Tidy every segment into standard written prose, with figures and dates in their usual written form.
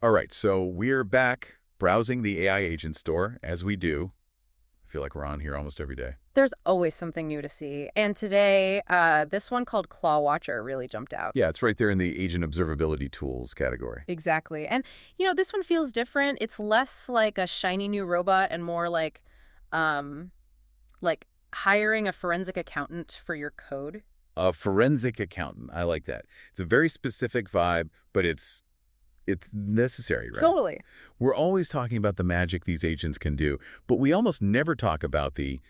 All right, so we're back browsing the AI agent store, as we do. I feel like we're on here almost every day. There's always something new to see. And today, this one called ClawWatcher really jumped out. Yeah, it's right there in the agent observability tools category. Exactly. And, this one feels different. It's less like a shiny new robot and more um, like hiring a forensic accountant for your code. A forensic accountant. I like that. It's a very specific vibe, but it's necessary, right? Totally. We're always talking about the magic these agents can do, but we almost never talk about the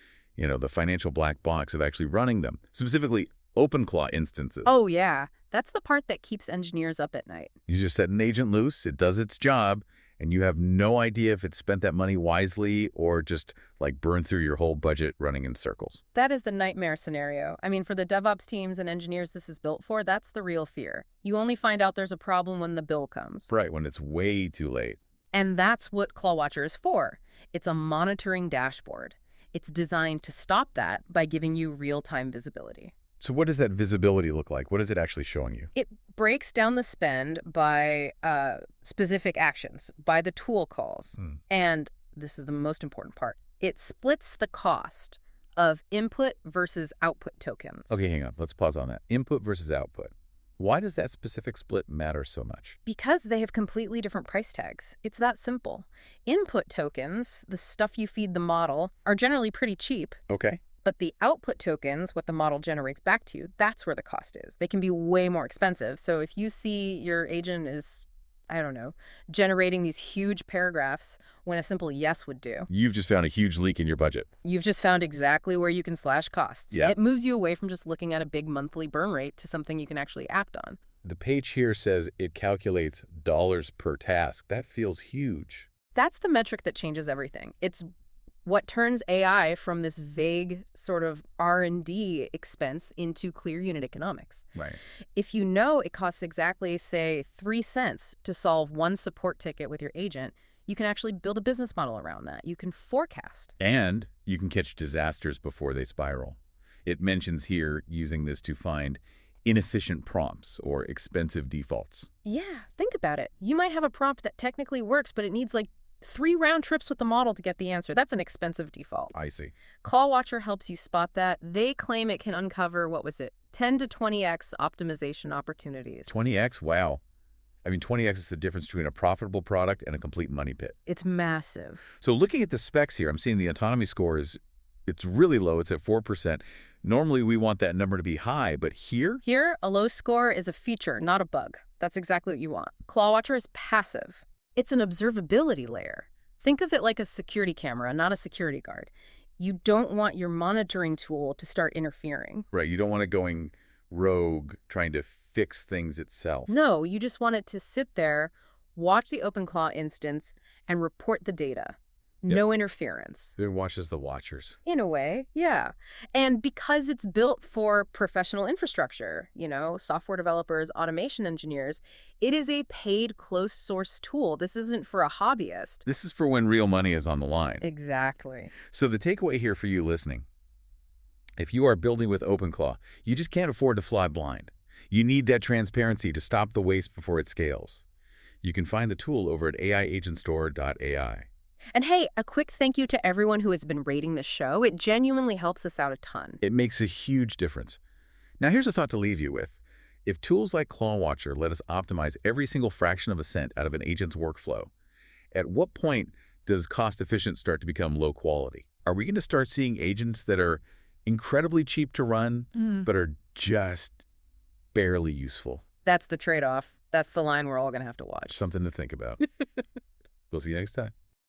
financial black box of actually running them, specifically OpenClaw instances. Oh, yeah. That's the part that keeps engineers up at night. You just set an agent loose, it does its job, and you have no idea if it spent that money wisely or just like burned through your whole budget running in circles. That is the nightmare scenario. I mean, for the DevOps teams and engineers this is built for, that's the real fear. You only find out there's a problem when the bill comes. Right, when it's way too late. And that's what ClawWatcher is for. It's a monitoring dashboard. It's designed to stop that by giving you real-time visibility. So what does that visibility look like? What is it actually showing you? It breaks down the spend by specific actions, by the tool calls. And this is the most important part. It splits the cost of input versus output tokens. Okay, hang on. Let's pause on that. Input versus output. Why does that specific split matter so much? Because they have completely different price tags. It's that simple. Input tokens, the stuff you feed the model, are generally pretty cheap. Okay. But the output tokens, what the model generates back to you, that's where the cost is. They can be way more expensive. So if you see your agent is, I don't know, generating these huge paragraphs when a simple yes would do. You've just found a huge leak in your budget. You've just found exactly where you can slash costs. Yeah. It moves you away from just looking at a big monthly burn rate to something you can actually act on. The page here says it calculates dollars per task. That feels huge. That's the metric that changes everything. It's what turns AI from this vague sort of R&D expense into clear unit economics. Right. If you know it costs exactly, say, 3 cents to solve one support ticket with your agent, you can actually build a business model around that. You can forecast. And you can catch disasters before they spiral. It mentions here using this to find inefficient prompts or expensive defaults. Yeah, think about it. You might have a prompt that technically works, but it needs like 3 round trips with the model to get the answer. That's an expensive default. I see. ClawWatcher helps you spot that. They claim it can uncover, 10 to 20x optimization opportunities. 20x? Wow. I mean, 20x is the difference between a profitable product and a complete money pit. It's massive. So looking at the specs here, I'm seeing the autonomy score it's really low. It's at 4%. Normally, we want that number to be high, but here? Here, a low score is a feature, not a bug. That's exactly what you want. ClawWatcher is passive. It's an observability layer. Think of it like a security camera, not a security guard. You don't want your monitoring tool to start interfering. Right, you don't want it going rogue, trying to fix things itself. No, you just want it to sit there, watch the OpenClaw instance, and report the data. Yep. No interference. It watches the watchers. In a way, yeah. And because it's built for professional infrastructure, software developers, automation engineers, it is a paid closed source tool. This isn't for a hobbyist. This is for when real money is on the line. Exactly. So the takeaway here for you listening, if you are building with OpenClaw, you just can't afford to fly blind. You need that transparency to stop the waste before it scales. You can find the tool over at aiagentstore.ai. And hey, a quick thank you to everyone who has been rating the show. It genuinely helps us out a ton. It makes a huge difference. Now here's a thought to leave you with. If tools like ClawWatcher let us optimize every single fraction of a cent out of an agent's workflow, at what point does cost-efficient start to become low quality? Are we going to start seeing agents that are incredibly cheap to run, but are just barely useful? That's the trade-off. That's the line we're all going to have to watch. Something to think about. We'll see you next time.